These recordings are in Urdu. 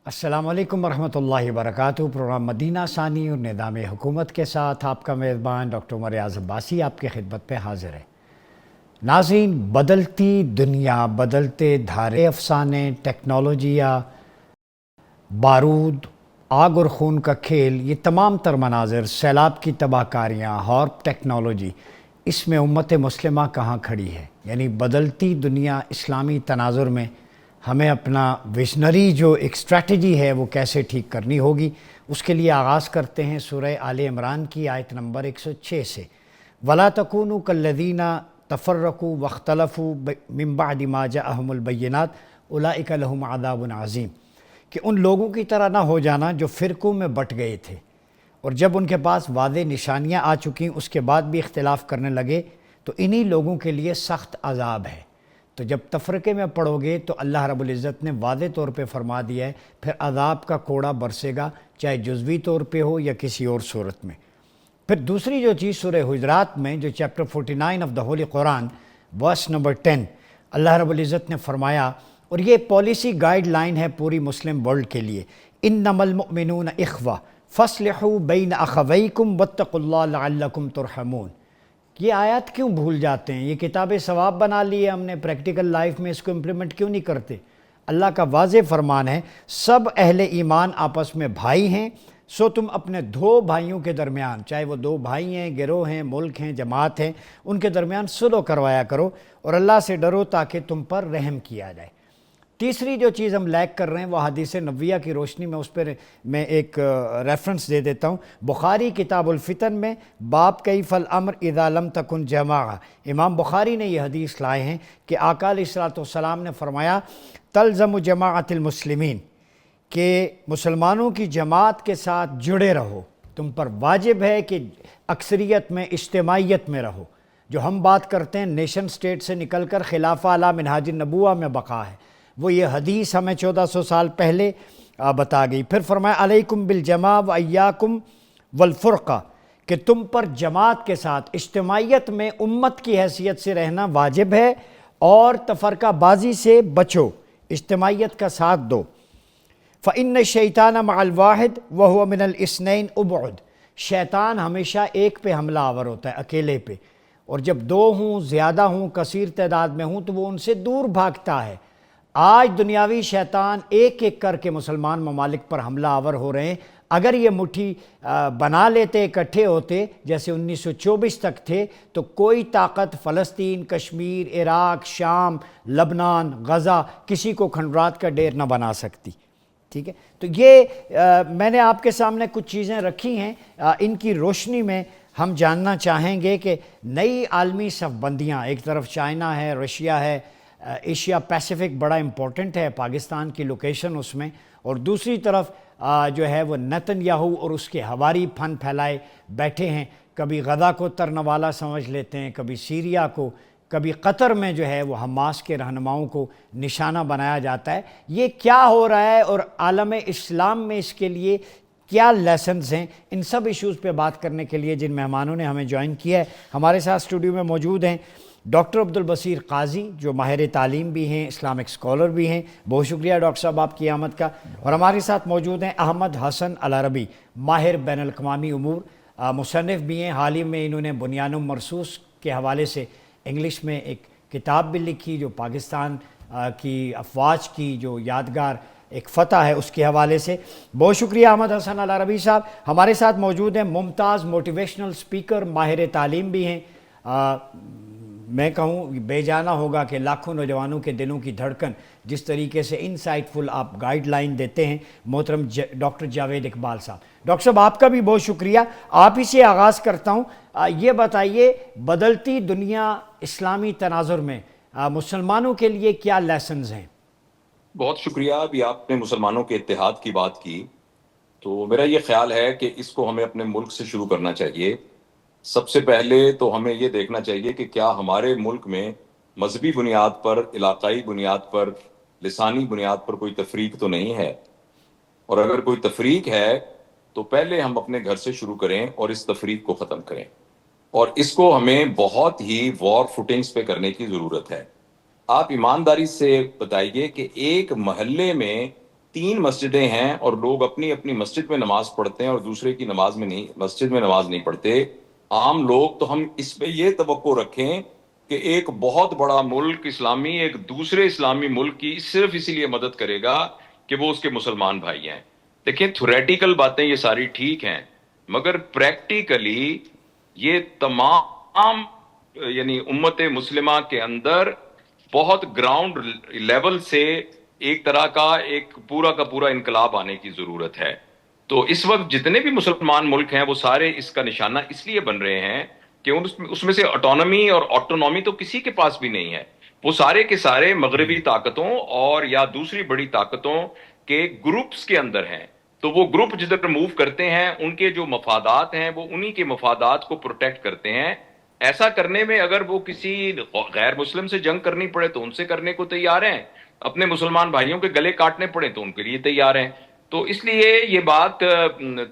السلام علیکم ورحمۃ اللہ وبرکاتہ۔ پروگرام مدینہ ثانی اور نظام حکومت کے ساتھ آپ کا میزبان ڈاکٹر عمر ریاض عباسی آپ کی خدمت پہ حاضر ہے۔ ناظرین، بدلتی دنیا، بدلتے دھارے افسانے، ٹیکنالوجیاں، بارود، آگ اور خون کا کھیل، یہ تمام تر مناظر، سیلاب کی تباہ کاریاں، ہارپ ٹیکنالوجی، اس میں امت مسلمہ کہاں کھڑی ہے؟ یعنی بدلتی دنیا اسلامی تناظر میں ہمیں اپنا ویژنری جو ایک اسٹریٹجی ہے وہ کیسے ٹھیک کرنی ہوگی، اس کے لیے آغاز کرتے ہیں سورہ آل عمران کی آیت نمبر 106 سے۔ وَلَا تَكُونُوا كَالَّذِينَ تَفَرَّقُوا وَاخْتَلَفُوا مِن بَعْدِ مَا جَاءَهُمُ الْبَيِّنَاتُ أُولَٰئِكَ لَهُمْ عَذَابٌ عَظِيمٌ، کہ ان لوگوں کی طرح نہ ہو جانا جو فرقوں میں بٹ گئے تھے اور جب ان کے پاس واضح نشانیاں آ چکیں اس کے بعد بھی اختلاف کرنے لگے تو انہی لوگوں کے لیے سخت عذاب ہے۔ تو جب تفرقے میں پڑو گے تو اللہ رب العزت نے واضح طور پہ فرما دیا ہے، پھر عذاب کا کوڑا برسے گا، چاہے جزوی طور پہ ہو یا کسی اور صورت میں۔ پھر دوسری جو چیز سورہ حجرات میں جو chapter 49 of the holy Quran verse number 10، Allah رب العزت نے فرمایا، اور یہ پالیسی گائیڈ لائن ہے پوری مسلم ورلڈ کے لیے، انما المؤمنون اخوہ فاصلحوا بین اخویکم واتقوا اللہ لعلکم ترحمون۔ یہ آیات کیوں بھول جاتے ہیں؟ یہ کتاب ثواب بنا لی ہے ہم نے، پریکٹیکل لائف میں اس کو امپلیمنٹ کیوں نہیں کرتے؟ اللہ کا واضح فرمان ہے، سب اہل ایمان آپس میں بھائی ہیں، سو تم اپنے دو بھائیوں کے درمیان، چاہے وہ دو بھائی ہیں، گروہ ہیں، ملک ہیں، جماعت ہیں، ان کے درمیان صلح کروایا کرو اور اللہ سے ڈرو تاکہ تم پر رحم کیا جائے۔ تیسری جو چیز ہم لیک کر رہے ہیں وہ حدیث نبویہ کی روشنی میں، اس پر میں ایک ریفرنس دے دیتا ہوں۔ بخاری کتاب الفتن میں باب کیف الامر اذا لم تکن جماعہ، امام بخاری نے یہ حدیث لائے ہیں کہ آقا علیہ الصلوۃ والسلام نے فرمایا تلزم جماعت المسلمین، کہ مسلمانوں کی جماعت کے ساتھ جڑے رہو، تم پر واجب ہے کہ اکثریت میں، اجتماعیت میں رہو۔ جو ہم بات کرتے ہیں نیشن سٹیٹ سے نکل کر خلافہ علی منہاج النبوہ میں بقا ہے، وہ یہ حدیث ہمیں 1400 سال پہلے بتا گئی۔ پھر فرمایا علیکم بالجماع و ایاکم والفرقہ، کہ تم پر جماعت کے ساتھ، اجتماعیت میں امت کی حیثیت سے رہنا واجب ہے اور تفرقہ بازی سے بچو، اجتماعیت کا ساتھ دو۔ فَإِنَّ الشَّيْطَانَ مَعَ الْوَاحِدِ وَهُوَ مِنَ الْإِثْنَيْنِ أُبْعُدْ، شیطان ہمیشہ ایک پہ حملہ آور ہوتا ہے، اکیلے پہ، اور جب دو ہوں، زیادہ ہوں، کثیر تعداد میں ہوں تو وہ ان سے دور بھاگتا ہے۔ آج دنیاوی شیطان ایک ایک کر کے مسلمان ممالک پر حملہ آور ہو رہے ہیں۔ اگر یہ مٹھی بنا لیتے، اکٹھے ہوتے جیسے 1924 تک تھے، تو کوئی طاقت فلسطین، کشمیر، عراق، شام، لبنان، غزہ کسی کو کھنڈرات کا ڈیر نہ بنا سکتی۔ ٹھیک ہے، تو یہ میں نے آپ کے سامنے کچھ چیزیں رکھی ہیں، ان کی روشنی میں ہم جاننا چاہیں گے کہ نئی عالمی صف بندیاں، ایک طرف چائنا ہے، رشیا ہے، ایشیا پیسیفک بڑا امپورٹنٹ ہے، پاکستان کی لوکیشن اس میں، اور دوسری طرف جو ہے وہ نتن یاہو اور اس کے ہواری پھن پھیلائے بیٹھے ہیں، کبھی غزہ کو ترنوالا سمجھ لیتے ہیں، کبھی سیریا کو، کبھی قطر میں جو ہے وہ حماس کے رہنماؤں کو نشانہ بنایا جاتا ہے۔ یہ کیا ہو رہا ہے اور عالم اسلام میں اس کے لیے کیا لیسنز ہیں؟ ان سب ایشوز پہ بات کرنے کے لیے جن مہمانوں نے ہمیں جوائن کیا ہے، ہمارے ساتھ اسٹوڈیو میں موجود ہیں ڈاکٹر عبدالبصیر قاضی، جو ماہر تعلیم بھی ہیں، اسلامک اسکالر بھی ہیں، بہت شکریہ ڈاکٹر صاحب آپ کی آمد کا۔ اور ہمارے ساتھ موجود ہیں احمد حسن العربی، ماہر بین الاقوامی امور، مصنف بھی ہیں، حال ہی میں انہوں نے بنیان مرصوص کے حوالے سے انگلش میں ایک کتاب بھی لکھی جو پاکستان کی افواج کی جو یادگار ایک فتح ہے اس کے حوالے سے۔ بہت شکریہ احمد حسن العربی صاحب۔ ہمارے ساتھ موجود ہیں ممتاز موٹیویشنل سپیکر، ماہر تعلیم بھی ہیں، میں کہوں بے جانا ہوگا کہ لاکھوں نوجوانوں کے دلوں کی دھڑکن جس طریقے سے انسائٹفل آپ گائیڈ لائن دیتے ہیں، محترم ڈاکٹر جاوید اقبال صاحب۔ ڈاکٹر صاحب آپ کا بھی بہت شکریہ، آپ ہی سے آغاز کرتا ہوں۔ یہ بتائیے بدلتی دنیا اسلامی تناظر میں مسلمانوں کے لیے کیا لیسنز ہیں؟ بہت شکریہ۔ ابھی آپ نے مسلمانوں کے اتحاد کی بات کی، تو میرا یہ خیال ہے کہ اس کو ہمیں اپنے ملک سے شروع کرنا چاہیے۔ سب سے پہلے تو ہمیں یہ دیکھنا چاہیے کہ کیا ہمارے ملک میں مذہبی بنیاد پر، علاقائی بنیاد پر، لسانی بنیاد پر کوئی تفریق تو نہیں ہے، اور اگر کوئی تفریق ہے تو پہلے ہم اپنے گھر سے شروع کریں اور اس تفریق کو ختم کریں، اور اس کو ہمیں بہت ہی وار فوٹنگز پہ کرنے کی ضرورت ہے۔ آپ ایمانداری سے بتائیے کہ ایک محلے میں 3 مسجدیں ہیں اور لوگ اپنی اپنی مسجد میں نماز پڑھتے ہیں اور دوسرے کی نماز میں نہیں، مسجد میں نماز نہیں پڑھتے عام لوگ، تو ہم اس پہ یہ توقع رکھیں کہ ایک بہت بڑا ملک اسلامی ایک دوسرے اسلامی ملک کی صرف اسی لیے مدد کرے گا کہ وہ اس کے مسلمان بھائی ہیں. دیکھیں تھوریٹیکل باتیں یہ ساری ٹھیک ہیں، مگر پریکٹیکلی یہ تمام یعنی امت مسلمہ کے اندر بہت گراؤنڈ لیول سے ایک طرح کا پورا انقلاب آنے کی ضرورت ہے. تو اس وقت جتنے بھی مسلمان ملک ہیں وہ سارے اس کا نشانہ اس لیے بن رہے ہیں کہ اس میں سے آٹونومی اور آٹونومی تو کسی کے پاس بھی نہیں ہے. وہ سارے کے سارے مغربی طاقتوں اور یا دوسری بڑی طاقتوں کے گروپس کے اندر ہیں. تو وہ گروپ جدھر موو کرتے ہیں ان کے جو مفادات ہیں وہ انہی کے مفادات کو پروٹیکٹ کرتے ہیں. ایسا کرنے میں اگر وہ کسی غیر مسلم سے جنگ کرنی پڑے تو ان سے کرنے کو تیار ہیں، اپنے مسلمان بھائیوں کے گلے کاٹنے پڑے تو ان کے لیے تیار ہیں. تو اس لیے یہ بات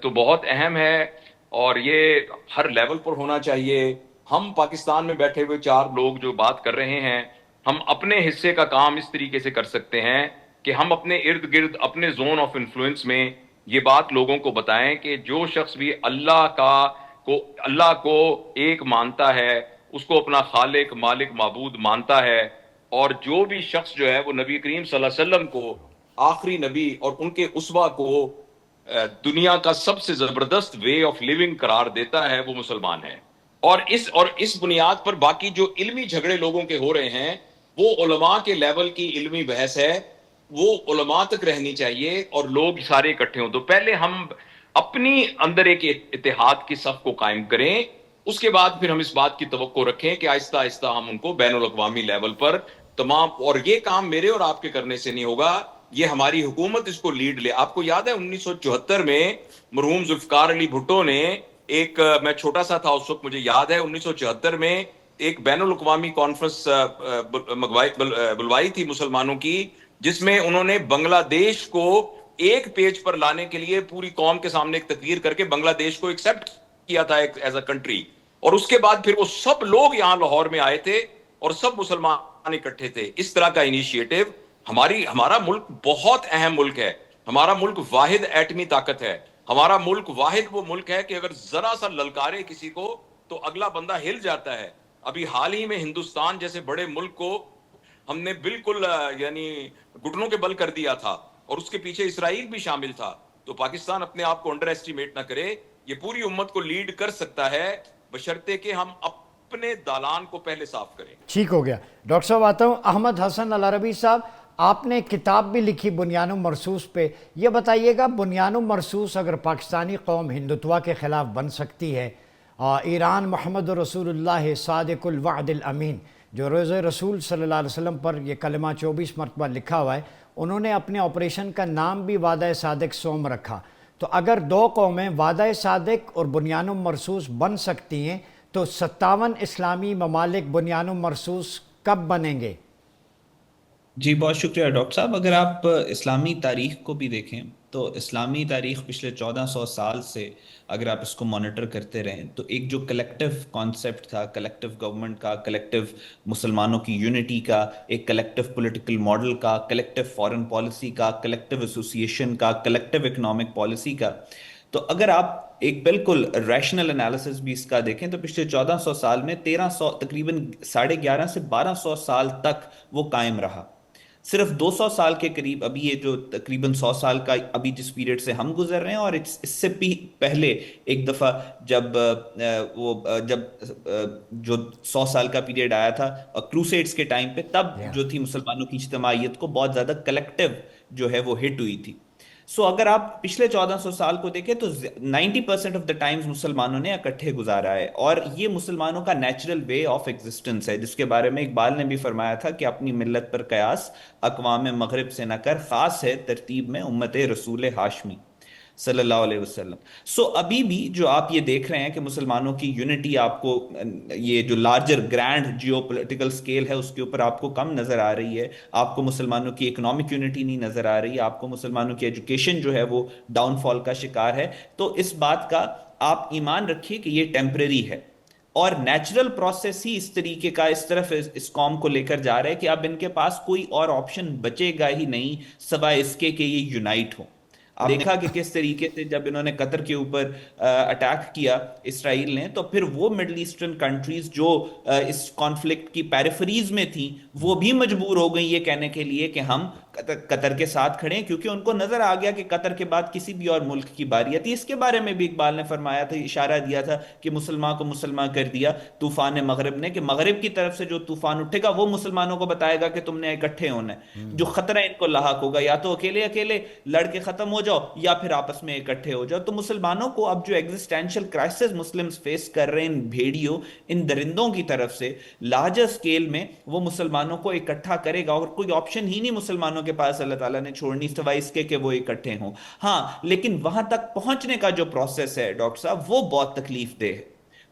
تو بہت اہم ہے اور یہ ہر لیول پر ہونا چاہیے. ہم پاکستان میں بیٹھے ہوئے 4 لوگ جو بات کر رہے ہیں، ہم اپنے حصے کا کام اس طریقے سے کر سکتے ہیں کہ ہم اپنے ارد گرد اپنے زون آف انفلوئنس میں یہ بات لوگوں کو بتائیں کہ جو شخص بھی اللہ کو ایک مانتا ہے، اس کو اپنا خالق مالک معبود مانتا ہے، اور جو بھی شخص جو ہے وہ نبی کریم صلی اللہ علیہ وسلم کو آخری نبی اور ان کے اسوہ کو دنیا کا سب سے زبردست وے آف لیونگ قرار دیتا ہے، وہ مسلمان ہے. اور اس بنیاد پر باقی جو علمی جھگڑے لوگوں کے ہو رہے ہیں وہ علماء کے لیول کی علمی بحث ہے، وہ علماء تک رہنی چاہیے اور لوگ سارے اکٹھے ہوں. تو پہلے ہم اپنی اندر ایک اتحاد کی صف کو قائم کریں، اس کے بعد پھر ہم اس بات کی توقع رکھیں کہ آہستہ آہستہ ہم ان کو بین الاقوامی لیول پر تمام، اور یہ کام میرے اور آپ کے کرنے سے نہیں ہوگا، یہ ہماری حکومت اس کو لیڈ لے. آپ کو یاد ہے 1974 میں مرحوم ذوالفقار علی بھٹو نے میں چھوٹا سا تھا اس وقت، مجھے یاد ہے 1974 میں ایک بین الاقوامی کانفرنس بلوائی تھی مسلمانوں کی، جس میں انہوں نے بنگلہ دیش کو ایک پیج پر لانے کے لیے پوری قوم کے سامنے ایک تقریر کر کے بنگلہ دیش کو ایکسپٹ کیا تھا ایز اے کنٹری. اور اس کے بعد پھر وہ سب لوگ یہاں لاہور میں آئے تھے اور سب مسلمان اکٹھے تھے. اس طرح کا انیشیٹو ہمارا ملک بہت اہم ملک ہے. ہمارا ملک واحد ایٹمی طاقت ہے. ہمارا ملک واحد وہ ملک ہے کہ اگر ذرا سا للکارے کسی کو تو اگلا بندہ ہل جاتا ہے. ابھی حال ہی میں ہندوستان جیسے بڑے ملک کو ہم نے بالکل یعنی گھٹنوں کے بل کر دیا تھا، اور اس کے پیچھے اسرائیل بھی شامل تھا. تو پاکستان اپنے آپ کو انڈر ایسٹیمیٹ نہ کرے، یہ پوری امت کو لیڈ کر سکتا ہے بشرطے کہ ہم اپنے دالان کو پہلے صاف کریں. ٹھیک ہو گیا. ڈاکٹر صاحب آتا ہوں. احمد حسن العربی صاحب، آپ نے کتاب بھی لکھی بنیان مرصوص پہ، یہ بتائیے گا بنیان مرصوص اگر پاکستانی قوم ہندوتوا کے خلاف بن سکتی ہے، ایران محمد رسول اللہ صادق الوعد الامین جو روز رسول صلی اللہ علیہ وسلم پر یہ کلمہ 24 مرتبہ لکھا ہوا ہے، انہوں نے اپنے آپریشن کا نام بھی وعدہ صادق سوم رکھا. تو اگر 2 قومیں وعدہ صادق اور بنیان مرصوص بن سکتی ہیں تو 57 اسلامی ممالک بنیان مرصوص کب بنیں گے؟ جی بہت شکریہ ڈاکٹر صاحب. اگر آپ اسلامی تاریخ کو بھی دیکھیں تو اسلامی تاریخ پچھلے 1400 سال سے اگر آپ اس کو مانیٹر کرتے رہیں تو ایک جو کلیکٹیو کانسیپٹ تھا، کلیکٹیو گورنمنٹ کا، کلیکٹیو مسلمانوں کی یونٹی کا، ایک کلیکٹیو پولیٹیکل ماڈل کا، کلیکٹیو فارن پالیسی کا، کلیکٹیو ایسوسیشن کا، کلیکٹیو اکنامک پالیسی کا، تو اگر آپ ایک بالکل ریشنل انالیسس بھی اس کا دیکھیں تو پچھلے 1400 سال میں 1300 تقریباً 1150 سے 1200 سال تک وہ قائم رہا. صرف 200 سال کے قریب، ابھی یہ جو تقریباً 100 سال کا ابھی جس پیریڈ سے ہم گزر رہے ہیں، اور اس سے بھی پہلے ایک دفعہ جب جو 100 سال کا پیریڈ آیا تھا کروسیڈز کے ٹائم پہ، تب جو تھی مسلمانوں کی اجتماعیت کو بہت زیادہ کلیکٹیو جو ہے وہ ہٹ ہوئی تھی. سو اگر آپ پچھلے 1400 سال کو دیکھیں تو 90% آف دا ٹائمز مسلمانوں نے اکٹھے گزارا ہے، اور یہ مسلمانوں کا نیچرل وے آف ایگزسٹنس ہے، جس کے بارے میں اقبال نے بھی فرمایا تھا کہ اپنی ملت پر قیاس اقوام مغرب سے نہ کر، خاص ہے ترتیب میں امت رسول ہاشمی صلی اللہ علیہ وسلم. سو ابھی بھی جو آپ یہ دیکھ رہے ہیں کہ مسلمانوں کی یونٹی آپ کو یہ جو larger grand geopolitical scale ہے اس کے اوپر آپ کو کم نظر آ رہی ہے. آپ کو مسلمانوں کی اکنامک یونٹی نہیں نظر آ رہی، آپ کو مسلمانوں کی ایجوکیشن جو ہے وہ ڈاؤن فال کا شکار ہے. تو اس بات کا آپ ایمان رکھیے کہ یہ ٹیمپرری ہے، اور نیچرل پروسیس ہی اس طریقے کا اس طرف اس قوم کو لے کر جا رہا ہے کہ اب ان کے پاس کوئی اور آپشن بچے گا ہی نہیں سوائے اس کے کہ یہ یونائٹ ہو. آپ دیکھا کہ کس طریقے سے جب انہوں نے قطر کے اوپر اٹیک کیا اسرائیل نے, تو پھر وہ مڈل ایسٹرن کنٹریز جو اس کانفلکٹ کی پیریفریز میں تھیں وہ بھی مجبور ہو گئی یہ کہنے کے لیے کہ ہم قطر کے ساتھ کھڑے ہیں, کیونکہ ان کو نظر آ گیا کہ قطر کے بعد کسی بھی اور ملک کی باری آتی. اس کے بارے میں بھی اقبال نے فرمایا تھا, اشارہ دیا تھا کہ مسلمان کو مسلمان کر دیا طوفان مغرب نے, کہ مغرب کی طرف سے جو طوفان اٹھے گا وہ مسلمانوں کو بتائے گا کہ تم نے اکٹھے ہونا ہے. جو خطرہ ان کو لاحق ہوگا یا تو اکیلے اکیلے لڑ کے ختم ہو جاؤ یا پھر آپس میں اکٹھے ہو جاؤ. تو مسلمانوں کو اب جو ایگزسٹینشل کرائسس مسلمز فیس کر رہے ہیں ان بھیڑیوں ان درندوں کی طرف سے لارجر سکیل میں, وہ مسلمانوں کو اکٹھا کرے گا, اور کوئی آپشن ہی نہیں مسلمانوں کے پاس اللہ تعالیٰ نے چھوڑنی سوائے اس کے کہ وہ اکٹھے ہوں. ہاں لیکن وہاں تک پہنچنے کا جو پروسیس ہے ڈاکٹر صاحب وہ بہت تکلیف دہ ہے,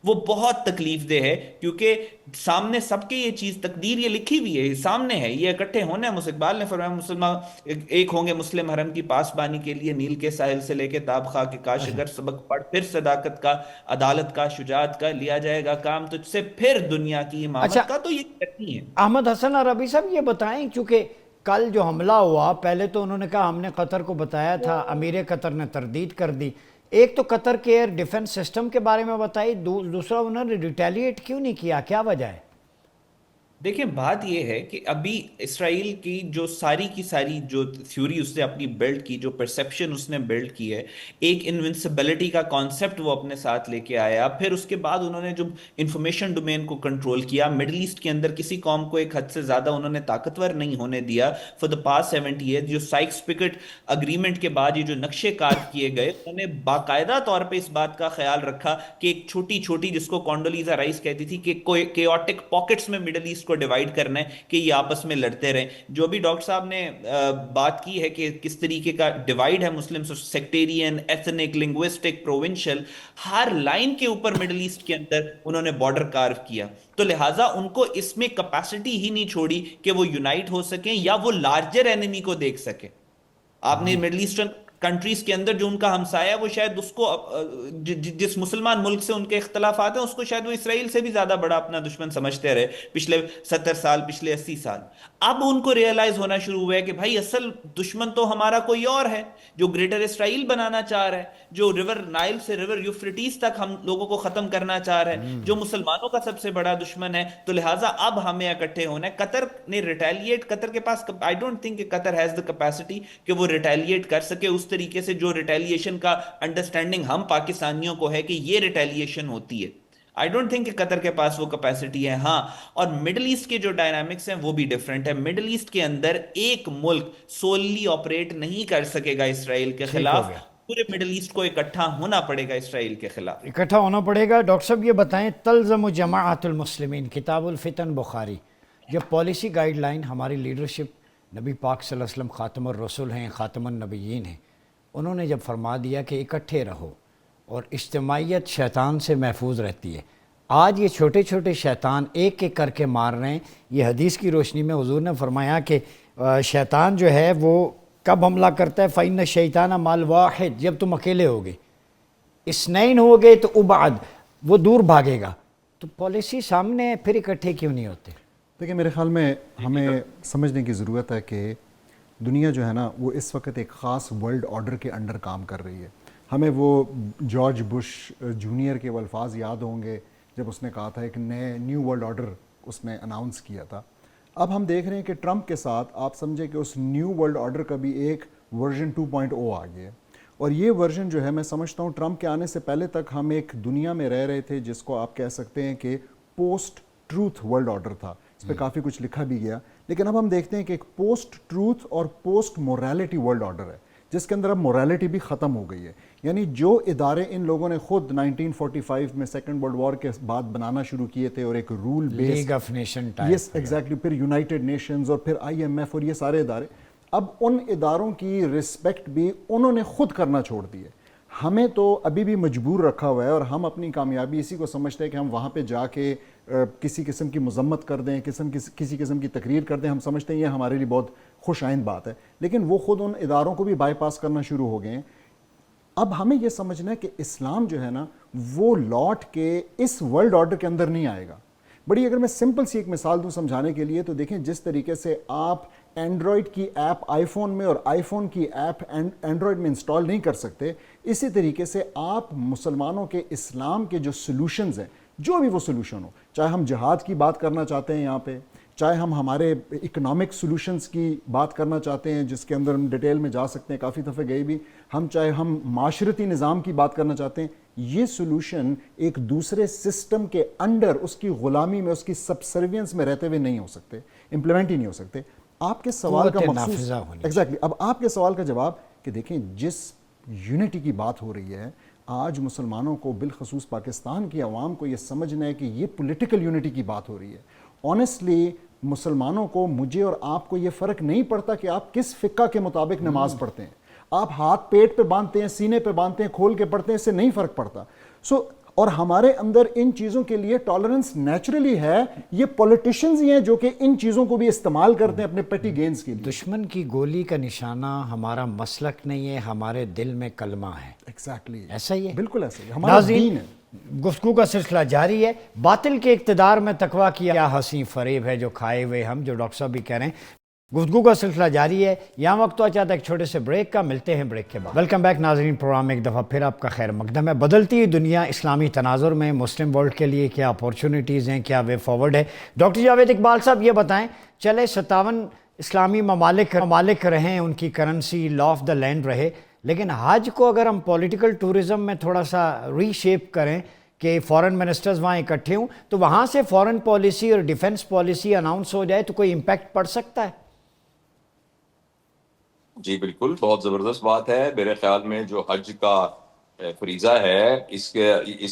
وہ بہت تکلیف دہ ہے, کیونکہ سامنے سب کے یہ چیز تقدیر یہ لکھی ہوئی ہے, سامنے ہے, یہ اکٹھے ہونا ہے. اقبال نے فرمایا مسلمان ایک ہوں گے مسلم حرم کی پاسبانی کے لیے, نیل کے ساحل سے لے کے تاب خاک کے کاش, اگر سبق پڑھ پھر صداقت کا عدالت کا شجاعت کا لیا جائے گا کام تجھ سے, پھر دنیا کی امامت کا. تو یہ کرنی ہے. احمد حسن عربی صاحب یہ بتائیں, چونکہ کل جو حملہ ہوا پہلے تو انہوں نے کہا ہم نے قطر کو بتایا تھا, امیر قطر نے تردید کر دی. ایک تو قطر کے ایئر ڈیفنس سسٹم کے بارے میں بتائی, دوسرا انہوں نے ریٹیلیٹ کیوں نہیں کیا, کیا وجہ ہے؟ دیکھیں بات یہ ہے کہ ابھی اسرائیل کی جو ساری کی ساری جو تھیوری اس نے اپنی بلڈ کی, جو پرسیپشن اس نے بلڈ کی ہے, ایک انونسبلٹی کا کانسیپٹ وہ اپنے ساتھ لے کے آیا. پھر اس کے بعد انہوں نے جو انفارمیشن ڈومین کو کنٹرول کیا, مڈل ایسٹ کے اندر کسی قوم کو ایک حد سے زیادہ انہوں نے طاقتور نہیں ہونے دیا فار دا پاسٹ 70 ایئر. جو سائکس پکٹ اگریمنٹ کے بعد یہ جو نقشے کار کیے گئے, انہوں نے باقاعدہ طور پہ اس بات کا خیال رکھا کہ ایک چھوٹی چھوٹی, جس کو کونڈولیزا رائس کہتی تھی, کہ کوئی کیوٹک پاکٹس میں مڈل ایسٹ کو ڈیوائیڈ کرنا ہے کہ یہ آپس میں لڑتے رہیں. جو بھی ڈاکٹر صاحب نے بات کی ہے کہ کس طریقے کا ڈیوائیڈ ہے مسلم سیکٹیرین, ایتھنک, لنگوسٹک, پروونشل, ہر لائن کے اوپر مڈل ایسٹ کے اندر انہوں نے بارڈر کارو کیا. تو لہٰذا ان کو اس میں کیپیسٹی ہی نہیں چھوڑی کہ وہ یونائٹ ہو سکیں یا وہ لارجر اینیمی کو دیکھ سکیں. آپ نے مڈل ایسٹرن کنٹریز کے اندر جو ان کا ہمسایہ ہے وہ شاید اس کو جس مسلمان ملک سے ان کے اختلافات ہیں اس کو شاید وہ اسرائیل سے بھی زیادہ بڑا اپنا دشمن سمجھتے رہے پچھلے 70 سال, پچھلے 80 سال. اب ان کو ریئلائز ہونا شروع ہوا ہے کہ بھائی اصل دشمن تو ہمارا کوئی اور ہے, جو گریٹر اسرائیل بنانا چاہ رہا ہے, جو ریور نائل سے ریور یوفریٹیز تک ہم لوگوں کو ختم کرنا چاہ رہا ہے, جو مسلمانوں کا سب سے بڑا دشمن ہے. تو لہٰذا اب ہمیں اکٹھے ہونا ہے. قطر نے ریٹیلیٹ, قطر کے پاس آئی ڈونٹ تھنک کہ قطر ہیز دا کیپیسٹی کہ وہ ریٹیلیٹ کر سکے اس طریقے سے جو ریٹیلیشن کا انڈرسٹینڈنگ ہم پاکستانیوں کو ہے کہ یہ ریٹیلیشن ہوتی ہے. آئی ڈونٹ تھنک کہ قطر کے پاس وہ کیپیسٹی ہے. ہاں, اور مڈل ایسٹ کے جو ڈائنامکس ہیں وہ بھی ڈفرینٹ ہے. مڈل ایسٹ کے اندر ایک ملک سوللی آپریٹ نہیں کر سکے گا اسرائیل کے خلاف, پورے مڈل ایسٹ کو اکٹھا ہونا پڑے گا اسرائیل کے خلاف, اکٹھا ہونا پڑے گا. ڈاکٹر صاحب یہ بتائیں, تلزم جماعت المسلمین کتاب الفتن بخاری, یہ پالیسی گائیڈ لائن ہماری لیڈرشپ, نبی پاک صلی اللہ علیہ وسلم خاتم الرسول ہیں, خاتم النبیین ہیں, انہوں نے جب فرما دیا کہ اکٹھے رہو اور اجتماعیت شیطان سے محفوظ رہتی ہے. آج یہ چھوٹے چھوٹے شیطان ایک ایک کر کے مار رہے ہیں. یہ حدیث کی روشنی میں حضور نے فرمایا کہ شیطان جو ہے وہ کب حملہ کرتا ہے, فَإِنَّ الشَّيْطَانَ مَعَ الْوَاحِدِ, جب تم اکیلے ہوگے, اثنین ہو گئے تو ابعد, وہ دور بھاگے گا. تو پالیسی سامنے ہے, پھر اکٹھے کیوں نہیں ہوتے؟ دیکھیں میرے خیال میں ہمیں سمجھنے کی ضرورت ہے کہ دنیا جو ہے نا وہ اس وقت ایک خاص ورلڈ آرڈر کے انڈر کام کر رہی ہے. ہمیں وہ جارج بش جونیئر کے وہ الفاظ یاد ہوں گے جب اس نے کہا تھا ایک نیو ورلڈ آرڈر اس نے اناؤنس کیا تھا. اب ہم دیکھ رہے ہیں کہ ٹرمپ کے ساتھ آپ سمجھے کہ اس نیو ورلڈ آرڈر کا بھی ایک ورژن 2.0 آ گیا ہے. اور یہ ورژن جو ہے میں سمجھتا ہوں ٹرمپ کے آنے سے پہلے تک ہم ایک دنیا میں رہ رہے تھے جس کو آپ کہہ سکتے ہیں کہ پوسٹ ٹروتھ ورلڈ آرڈر تھا. اس پہ کافی کچھ لکھا بھی گیا, لیکن اب ہم دیکھتے ہیں کہ ایک پوسٹ ٹروتھ اور پوسٹ موریلٹی ورلڈ آرڈر ہے جس کے اندر اب موریلٹی بھی ختم ہو گئی ہے. یعنی جو ادارے ان لوگوں نے خود 1945 میں سیکنڈ ورلڈ وار کے بعد بنانا شروع کیے تھے اور ایک rule based, league of nation type, yes exactly, پھر یونائٹڈ نیشنز اور پھر IMF اور یہ سارے ادارے, اب ان اداروں کی رسپیکٹ بھی انہوں نے خود کرنا چھوڑ دی ہے. ہمیں تو ابھی بھی مجبور رکھا ہوا ہے اور ہم اپنی کامیابی اسی کو سمجھتے ہیں کہ ہم وہاں پہ جا کے کسی قسم کی مذمت کر دیں, کسی قسم کی تقریر کر دیں. ہم سمجھتے ہیں یہ ہمارے لیے بہت خوش آئند بات ہے, لیکن وہ خود ان اداروں کو بھی بائی پاس کرنا شروع ہو گئے ہیں. اب ہمیں یہ سمجھنا ہے کہ اسلام جو ہے نا وہ لوٹ کے اس ورلڈ آرڈر کے اندر نہیں آئے گا. بڑی اگر میں سمپل سی ایک مثال دوں سمجھانے کے لیے تو دیکھیں جس طریقے سے آپ اینڈرائڈ کی ایپ آئی فون میں اور آئی فون کی ایپ اینڈرائڈ میں انسٹال نہیں کر سکتے, اسی طریقے سے آپ مسلمانوں کے اسلام کے جو سلوشنز ہیں, جو بھی وہ سلوشن ہو, چاہے ہم جہاد کی بات کرنا چاہتے ہیں یہاں پہ, چاہے ہم ہمارے اکنامک سلوشنز کی بات کرنا چاہتے ہیں جس کے اندر ہم ڈیٹیل میں جا سکتے ہیں, کافی دفعہ گئے بھی, چاہے ہم معاشرتی نظام کی بات کرنا چاہتے ہیں, یہ سلوشن ایک دوسرے سسٹم کے انڈر اس کی غلامی میں, اس کی سبسروینس میں رہتے ہوئے نہیں ہو سکتے, امپلیمنٹ ہی نہیں ہو سکتے. آپ کے سوال کا مخصوص ایگزیکٹلی اب آپ کے سوال کا جواب کہ دیکھیں جس یونٹی کی بات ہو رہی ہے آج مسلمانوں کو, بالخصوص پاکستان کی عوام کو یہ سمجھنا ہے کہ یہ پولیٹیکل یونٹی کی بات ہو رہی ہے. آنیسٹلی مسلمانوں کو, مجھے اور آپ کو یہ فرق نہیں پڑتا کہ آپ کس فقہ کے مطابق نماز پڑھتے ہیں, آپ ہاتھ پیٹ پہ باندھتے ہیں, سینے پہ باندھتے ہیں, کھول کے پڑھتے ہیں, اس سے نہیں فرق پڑتا. اور ہمارے اندر ان چیزوں کے لیے ٹالرنس نیچرلی ہے. یہ پولیٹیشنز ہی ہیں جو کہ ان چیزوں کو بھی استعمال کرتے ہیں اپنے پیٹی گینز کے لیے. دشمن کی گولی کا نشانہ ہمارا مسلک نہیں ہے, ہمارے دل میں کلمہ ہے. ایگزیکٹلی ایسا ہی ہے, بالکل ایسا ہی ہمارا دین ہے. گفتگو کا سلسلہ جاری ہے. باطل کے اقتدار میں تقویٰ کی کیا ہنسی فریب ہے جو کھائے ہوئے ہم, جو ڈاکٹر صاحب بھی کہہ رہے ہیں. گفتگو کا سلسلہ جاری ہے. یہاں وقت ہوا چاہتا ہے ایک چھوٹے سے بریک کا, ملتے ہیں بریک کے بعد. ویلکم بیک ناظرین, پروگرام میں ایک دفعہ پھر آپ کا خیر مقدم ہے. بدلتی دنیا اسلامی تناظر میں مسلم ورلڈ کے لیے کیا اپورچونیٹیز ہیں, کیا وے فارورڈ ہے. ڈاکٹر جاوید اقبال صاحب یہ بتائیں, چلے 57 اسلامی ممالک رہیں, ان کی currency law of the land رہے, لیکن حج کو اگر ہم پولیٹیکل ٹورزم میں تھوڑا سا ری شیپ کریں کہ فورن منسٹرز وہاں اکٹھے ہوں, تو وہاں سے فورن پالیسی اور ڈیفنس پالیسی اناؤنس ہو جائے تو کوئی امپیکٹ پڑ سکتا ہے؟ جی بالکل, بہت زبردست بات ہے. میرے خیال میں جو حج کا فریضہ ہے اس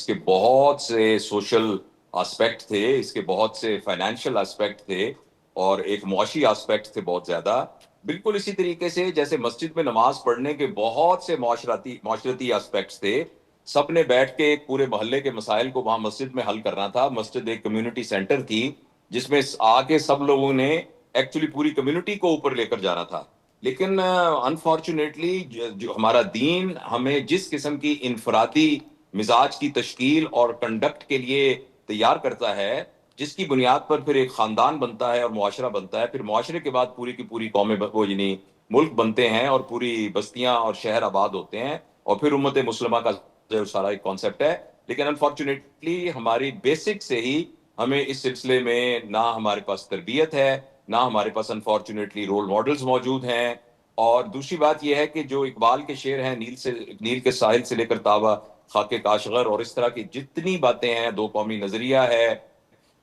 کے بہت سے سوشل آسپیکٹ تھے, اس کے بہت سے فائنینشیل آسپیکٹ تھے, اور ایک معاشی آسپیکٹ تھے بہت زیادہ. بالکل اسی طریقے سے جیسے مسجد میں نماز پڑھنے کے بہت سے معاشرتی آسپیکٹس تھے. سب نے بیٹھ کے ایک پورے محلے کے مسائل کو وہاں مسجد میں حل کرنا تھا. مسجد ایک کمیونٹی سینٹر تھی جس میں آ کے سب لوگوں نے ایکچولی پوری کمیونٹی کو اوپر لے کر جانا تھا. لیکن انفارچونیٹلی جو ہمارا دین ہمیں جس قسم کی انفرادی مزاج کی تشکیل اور کنڈکٹ کے لیے تیار کرتا ہے, جس کی بنیاد پر پھر ایک خاندان بنتا ہے اور معاشرہ بنتا ہے, پھر معاشرے کے بعد پوری کی پوری قومیں یعنی ملک بنتے ہیں اور پوری بستیاں اور شہر آباد ہوتے ہیں, اور پھر امت مسلمہ کا جو سارا ایک کانسیپٹ ہے. لیکن انفارچونیٹلی ہماری بیسک سے ہی ہمیں اس سلسلے میں نہ ہمارے پاس تربیت ہے, نہ ہمارے پاس انفارچونیٹلی رول ماڈلز موجود ہیں. اور دوسری بات یہ ہے کہ جو اقبال کے شعر ہیں, نیل کے ساحل سے لے کر تابہ خاک کاشغر, اور اس طرح کی جتنی باتیں ہیں, دو قومی نظریہ ہے,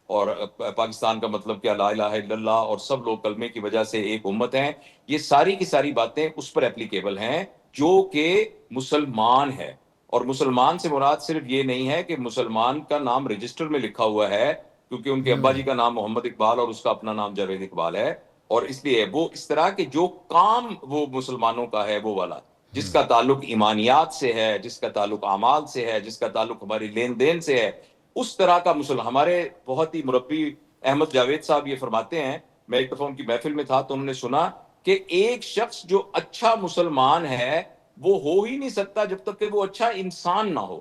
اور پاکستان کا مطلب کیا, لا الہ الا اللہ, اور سب لوگ کلمے کی وجہ سے ایک امت ہیں, یہ ساری کی ساری باتیں اس پر اپلیکیبل ہیں جو کہ مسلمان ہے. اور مسلمان سے مراد صرف یہ نہیں ہے کہ مسلمان کا نام رجسٹر میں لکھا ہوا ہے, کیونکہ ان کے ابا جی کا نام محمد اقبال اور اس کا اپنا نام جاوید اقبال ہے, اور اس لیے وہ اس طرح کے جو کام وہ مسلمانوں کا ہے وہ والا, جس کا تعلق ایمانیات سے ہے, جس کا تعلق اعمال سے ہے, جس کا تعلق ہماری لین دین سے ہے, اس طرح کا ہمارے بہت ہی مربی احمد جاوید صاحب یہ فرماتے ہیں, میں ایک دفعہ ان کی محفل میں تھا تو انہوں نے سنا کہ ایک شخص جو اچھا مسلمان ہے وہ ہو ہی نہیں سکتا جب تک کہ وہ اچھا انسان نہ ہو.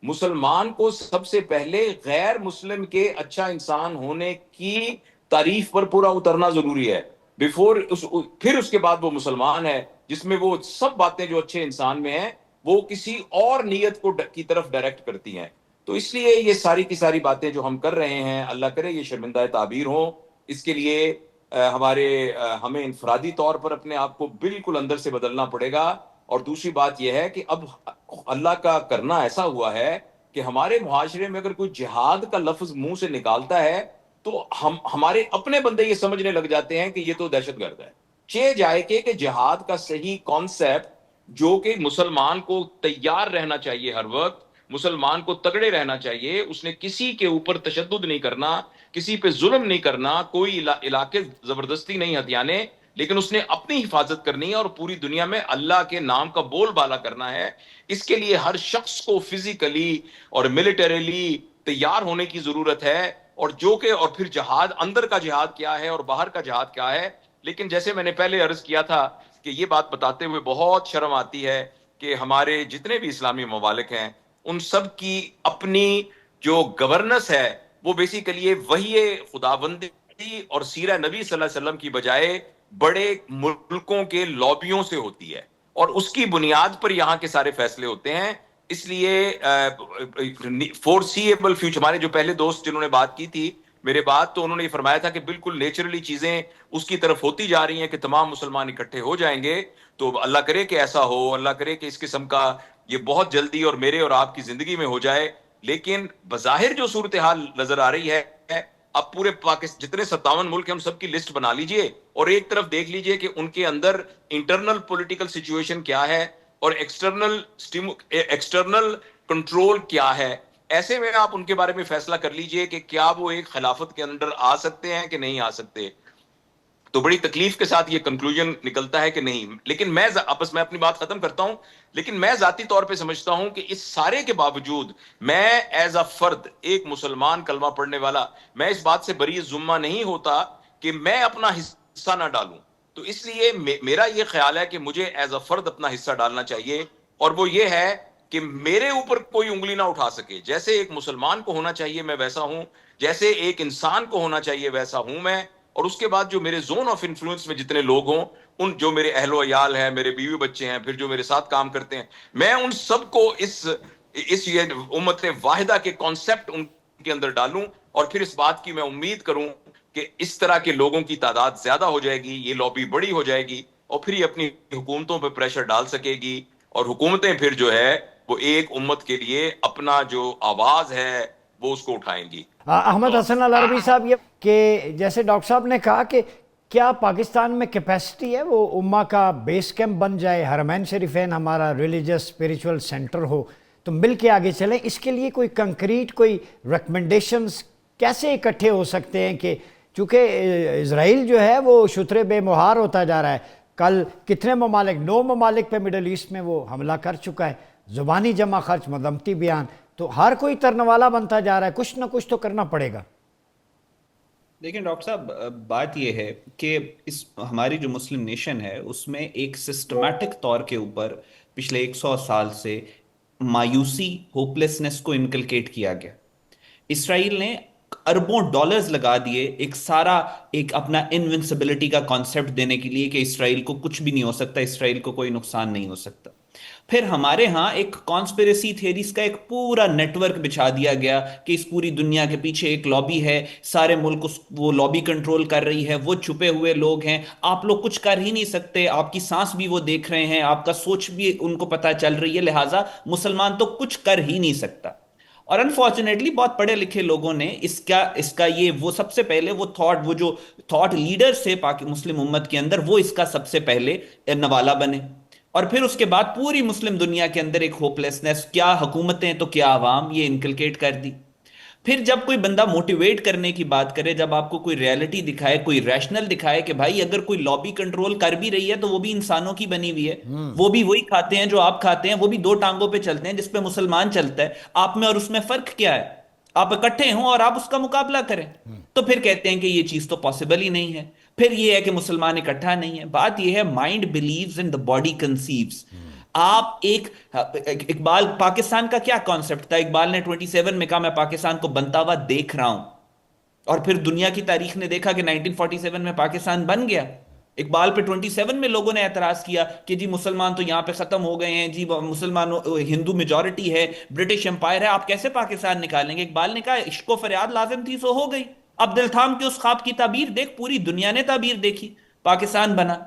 مسلمان کو سب سے پہلے غیر مسلم کے اچھا انسان ہونے کی تعریف پر پورا اترنا ضروری ہے, پھر اس کے بعد وہ مسلمان ہے, جس میں وہ سب باتیں جو اچھے انسان میں ہیں وہ کسی اور نیت کی طرف ڈائریکٹ کرتی ہیں. تو اس لیے یہ ساری کی ساری باتیں جو ہم کر رہے ہیں, اللہ کرے یہ شرمندہ تعبیر ہوں. اس کے لیے ہمیں انفرادی طور پر اپنے آپ کو بالکل اندر سے بدلنا پڑے گا. اور دوسری بات یہ ہے کہ اب اللہ کا کرنا ایسا ہوا ہے کہ ہمارے معاشرے میں اگر کوئی جہاد کا لفظ منہ سے نکالتا ہے تو ہمارے اپنے بندے یہ سمجھنے لگ جاتے ہیں کہ یہ تو دہشت گرد ہے. جائے کہ جہاد کا صحیح کانسیپٹ جو کہ مسلمان کو تیار رہنا چاہیے, ہر وقت مسلمان کو تگڑے رہنا چاہیے, اس نے کسی کے اوپر تشدد نہیں کرنا, کسی پہ ظلم نہیں کرنا, کوئی علاقے زبردستی نہیں ہتھیانے, لیکن اس نے اپنی حفاظت کرنی ہے اور پوری دنیا میں اللہ کے نام کا بول بالا کرنا ہے. اس کے لیے ہر شخص کو فزیکلی اور ملٹریلی تیار ہونے کی ضرورت ہے. اور پھر جہاد, اندر کا جہاد کیا ہے اور باہر کا جہاد کیا ہے. لیکن جیسے میں نے پہلے عرض کیا تھا کہ یہ بات بتاتے ہوئے بہت شرم آتی ہے کہ ہمارے جتنے بھی اسلامی ممالک ہیں ان سب کی اپنی جو گورننس ہے وہ بیسیکلی وحی خداوندی اور سیرہ نبی صلی اللہ علیہ وسلم کی بجائے بڑے ملکوں کے لابیوں سے ہوتی ہے، اور اس کی بنیاد پر یہاں کے سارے فیصلے ہوتے ہیں. اس لیے فورسیبل فیوچر، ہمارے جو پہلے دوست جنہوں نے بات کی تھی میرے بعد، تو انہوں نے یہ فرمایا تھا کہ بالکل نیچرلی چیزیں اس کی طرف ہوتی جا رہی ہیں کہ تمام مسلمان اکٹھے ہو جائیں گے. تو اللہ کرے کہ ایسا ہو، اللہ کرے کہ اس قسم کا یہ بہت جلدی اور میرے اور آپ کی زندگی میں ہو جائے. لیکن بظاہر جو صورتحال نظر آ رہی ہے، اب پورے پاکستان جتنے 57 ملک ہیں ہم سب کی لسٹ بنا لیجئے اور ایک طرف دیکھ لیجئے کہ ان کے اندر انٹرنل پولیٹیکل سچویشن کیا ہے اور ایکسٹرنل کنٹرول کیا ہے. ایسے میں آپ ان کے بارے میں فیصلہ کر لیجئے کہ کیا وہ ایک خلافت کے اندر آ سکتے ہیں کہ نہیں آ سکتے. تو بڑی تکلیف کے ساتھ یہ کنکلوژن نکلتا ہے کہ نہیں. لیکن میں اپس میں اپنی بات ختم کرتا ہوں، لیکن میں ذاتی طور پہ سمجھتا ہوں کہ اس سارے کے باوجود میں ایز اے فرد، ایک مسلمان کلمہ پڑھنے والا، میں اس بات سے بری ذمہ نہیں ہوتا کہ میں اپنا حصہ نہ ڈالوں. تو اس لیے میرا یہ خیال ہے کہ مجھے ایز اے فرد اپنا حصہ ڈالنا چاہیے، اور وہ یہ ہے کہ میرے اوپر کوئی انگلی نہ اٹھا سکے. جیسے ایک مسلمان کو ہونا چاہیے میں ویسا ہوں، جیسے ایک انسان کو ہونا چاہیے ویسا ہوں میں. اور اس کے بعد جو میرے زون آف انفلوئنس میں جتنے لوگ ہوں، ان جو میرے اہل و عیال ہیں، میرے بیوی بچے ہیں، پھر جو میرے ساتھ کام کرتے ہیں، میں ان سب کو اس امت واحدہ کے کانسیپٹ ان کے اندر ڈالوں. اور پھر اس بات کی میں امید کروں کہ اس طرح کے لوگوں کی تعداد زیادہ ہو جائے گی، یہ لابی بڑی ہو جائے گی، اور پھر یہ اپنی حکومتوں پہ پریشر ڈال سکے گی، اور حکومتیں پھر جو ہے وہ ایک امت کے لیے اپنا جو آواز ہے وہ اس کو اٹھائیں گی. احمد حسن العربی صاحب، یہ کہ جیسے ڈاکٹر صاحب نے کہا کہ کیا پاکستان میں کیپیسٹی ہے وہ امہ کا بیس کیمپ بن جائے، حرمین شریفین ہمارا ریلیجس اسپریچول سینٹر ہو تو مل کے آگے چلیں؟ اس کے لیے کوئی کنکریٹ کوئی ریکمنڈیشنز کیسے اکٹھے ہو سکتے ہیں؟ کہ چونکہ اسرائیل جو ہے وہ شتر بے مہار ہوتا جا رہا ہے، کل کتنے ممالک 9 ممالک پہ مڈل ایسٹ میں وہ حملہ کر چکا ہے، زبانی جمع خرچ، مذمتی بیان، تو ہر کوئی ترنے والا بنتا جا رہا ہے، کچھ نہ کچھ تو کرنا پڑے گا. دیکھیں ڈاکٹر صاحب، بات یہ ہے کہ ہماری جو مسلم نیشن ہے اس میں ایک سسٹمیٹک طور کے اوپر پچھلے 100 سال سے مایوسی، ہوپلیسنس کو انکلکیٹ کیا گیا. اسرائیل نے اربوں ڈالرز لگا دیے ایک اپنا انوینسبلٹی کا کانسیپٹ دینے کے لیے کہ اسرائیل کو کچھ بھی نہیں ہو سکتا، اسرائیل کو کوئی نقصان نہیں ہو سکتا. پھر ہمارے ہاں ایک کانسپیریسی تھیریز کا ایک پورا نیٹ ورک بچھا دیا گیا کہ اس پوری دنیا کے پیچھے ایک لابی ہے، سارے ملک وہ لابی کنٹرول کر رہی ہے، وہ چھپے ہوئے لوگ ہیں، آپ لوگ کچھ کر ہی نہیں سکتے، آپ کی سانس بھی وہ دیکھ رہے ہیں، آپ کا سوچ بھی ان کو پتہ چل رہی ہے، لہٰذا مسلمان تو کچھ کر ہی نہیں سکتا. اور انفارچونیٹلی بہت پڑھے لکھے لوگوں نے اس کا یہ وہ سب سے پہلے وہ جو تھاٹ لیڈرز تھے مسلم امت کے اندر، وہ اس کا سب سے پہلے نوالا بنے. اور پھر اس کے بعد پوری مسلم دنیا کے اندر ایک ہوپلیسنس، کیا حکومتیں تو کیا عوام، یہ انکلکیٹ کر دی. پھر جب کوئی بندہ موٹیویٹ کرنے کی بات کرے، جب آپ کو کوئی ریالٹی دکھائے، کوئی ریشنل دکھائے کہ بھائی اگر کوئی لابی کنٹرول کر بھی رہی ہے تو وہ بھی انسانوں کی بنی ہوئی ہے، وہ بھی وہی کھاتے ہیں جو آپ کھاتے ہیں، وہ بھی 2 ٹانگوں پہ چلتے ہیں جس پہ مسلمان چلتا ہے، آپ میں اور اس میں فرق کیا ہے؟ آپ اکٹھے ہوں اور آپ اس کا مقابلہ کریں. تو پھر کہتے ہیں کہ یہ چیز تو پاسبل ہی نہیں ہے. پھر یہ ہے کہ مسلمان اکٹھا نہیں ہے. بات یہ ہے mind beliefs and the body کنسیوز. آپ اقبال، پاکستان کا کیا کانسیپٹ تھا؟ اقبال نے 27 میں کہا میں پاکستان کو بنتا ہوا دیکھ رہا ہوں، اور پھر دنیا کی تاریخ نے دیکھا کہ 1947 میں پاکستان بن گیا. اقبال پہ 27 میں لوگوں نے اعتراض کیا کہ جی مسلمان تو یہاں پہ ختم ہو گئے ہیں، جی مسلمان ہندو میجورٹی ہے، برٹش امپائر ہے، آپ کیسے پاکستان نکالیں گے؟ اقبال نے کہا عشق و فریاد لازم تھی سو ہو گئی. اب دل تھام کے اس خواب کی تعبیر دیکھ، پوری دنیا نے تعبیر دیکھی، پاکستان بنا.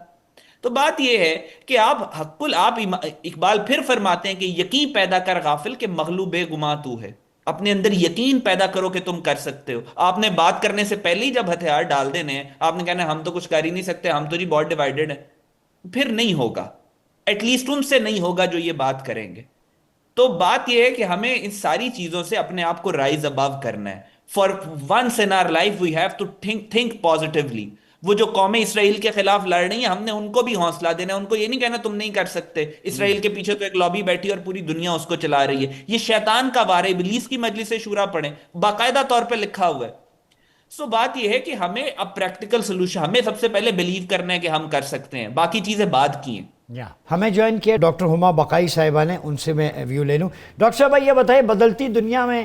تو بات یہ ہے کہ آپ اقبال پھر فرماتے ہیں کہ یقین پیدا کر غافل کہ مغلوب گماں تو ہے. اپنے اندر یقین پیدا کرو کہ تم کر سکتے ہو. آپ نے بات کرنے سے پہلے ہی جب ہتھیار ڈال دینے ہیں، آپ نے کہنا ہم تو کچھ کر ہی نہیں سکتے، ہم تو جی بہت ڈیوائیڈڈ ہیں، پھر نہیں ہوگا. ایٹ لیسٹ ان سے نہیں ہوگا جو یہ بات کریں گے. تو بات یہ ہے کہ ہمیں ان ساری چیزوں سے اپنے آپ کو رائز ابو کرنا ہے. For once in our life we have to think positively. وہ جو قومیں اسرائیل کے خلاف لڑ رہی ہیں، ہم نے ان کو بھی حوصلہ دینا ہے، ان کو یہ نہیں کہنا تم نہیں کر سکتے. اسرائیل کے پیچھے تو ایک لابی بیٹھی اور پوری دنیا اس کو چلا رہی ہے. یہ شیطان کا وار ہے، ابلیس کی مجلس شورا پڑھیں، باقاعدہ طور پہ لکھا ہوا ہے. سو بات یہ ہے کہ ہمیں اب پریکٹیکل سولوشن، ہمیں سب سے پہلے بلیو کرنا ہے کہ ہم کر سکتے ہیں، باقی چیزیں بعد کی ہیں. ہمیں جوائن کیا ڈاکٹر ہما بقائی صاحبہ نے، ان سے میں ویو لے لوں۔ ڈاکٹر صاحبہ یہ بتائیں، بدلتی دنیا میں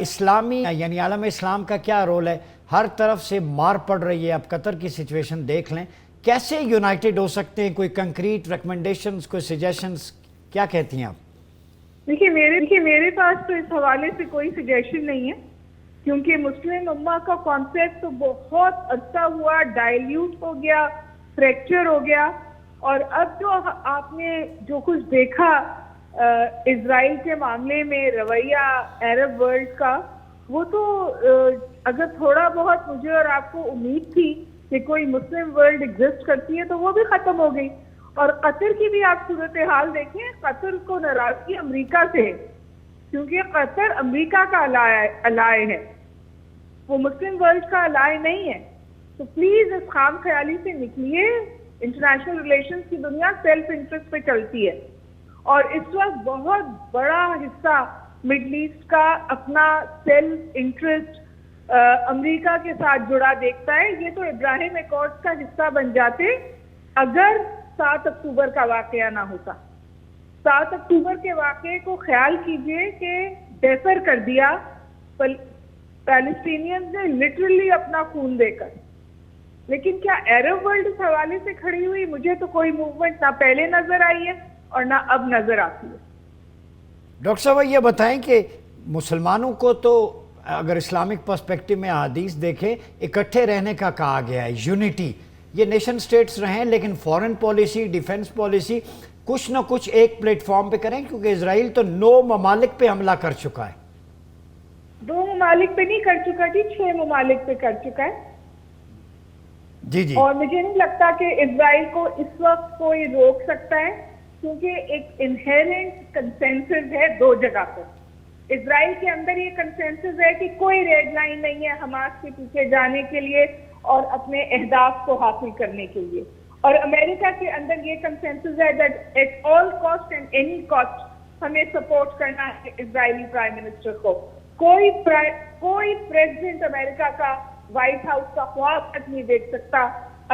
اسلامی یعنی عالم اسلام کا کیا رول ہے؟ ہر طرف سے مار پڑ رہی ہے، اب قطر کی سچویشن دیکھ لیں، کیسے یونائٹڈ ہو سکتے ہیں؟ کوئی کنکریٹ ریکمنڈیشنز، کوئی سجیشنز کیا کہتی ہیں آپ؟ دیکھیے میرے پاس تو اس حوالے سے کوئی سجیشن نہیں ہے، کیونکہ مسلم امہ کا کانسیپٹ تو بہت عرصہ ہوا ڈائلیوٹ ہو گیا، فریکچر ہو گیا، اور اب جو آپ نے جو کچھ دیکھا اسرائیل کے معاملے میں رویہ عرب ورلڈ کا، وہ تو اگر تھوڑا بہت مجھے اور آپ کو امید تھی کہ کوئی مسلم ورلڈ ایگزسٹ کرتی ہے تو وہ بھی ختم ہو گئی۔ اور قطر کی بھی آپ صورتحال دیکھیں، قطر کو ناراضگی امریکہ سے ہے، کیونکہ قطر امریکہ کا الائے ہے، وہ مسلم ورلڈ کا الائے نہیں ہے۔ تو پلیز اس خام خیالی سے نکلیے، انٹرنیشنل ریلیشنز کی دنیا سیلف انٹرسٹ پہ چلتی ہے، اور اس وقت بہت بڑا حصہ مڈل ایسٹ کا اپنا سیلف انٹرسٹ امریکہ کے ساتھ جڑا دیکھتا ہے۔ یہ تو ابراہیم ایکارڈز کا حصہ بن جاتے اگر 7 اکتوبر کا واقعہ نہ ہوتا۔ 7 اکتوبر کے واقعے کو خیال کیجئے کہ بہتر کر دیا پیلسٹینینز نے لٹرلی اپنا خون دے کر، لیکن کیا عرب ورلڈ اس حوالے سے کھڑی ہوئی؟ مجھے تو کوئی موومنٹ نہ پہلے نظر آئی ہے اور نہ اب نظر آتی ہے۔ ڈاکٹر صاحب یہ بتائیں کہ مسلمانوں کو تو اگر اسلامک پرسپیکٹو میں احادیث دیکھیں، اکٹھے رہنے کا کہا گیا ہے، یونٹی، یہ نیشن سٹیٹس رہیں، لیکن فورن پالیسی، ڈیفنس پالیسی کچھ نہ کچھ ایک پلیٹ فارم پہ کریں، کیونکہ اسرائیل تو 9 ممالک پہ حملہ کر چکا ہے۔ 2 ممالک پہ نہیں کر چکا جی، 6 ممالک پہ کر چکا ہے۔ جی اور مجھے نہیں لگتا کہ اسرائیل کو اس وقت کوئی روک سکتا ہے، کیونکہ ایک انہیرنٹ کنسنسس ہے 2 جگہ پر۔ اسرائیل کے اندر یہ کنسنسس ہے کہ کوئی ریڈ لائن نہیں ہے حماس کے پیچھے جانے کے لیے اور اپنے اہداف کو حاصل کرنے کے لیے، اور امریکہ کے اندر یہ کنسنسس ہے that at all cost and any cost ہمیں سپورٹ کرنا ہے اسرائیلی پرائم منسٹر کو۔ کوئی پریزیڈنٹ امریکہ کا وائٹ ہاؤس کا خواب تک نہیں دیکھ سکتا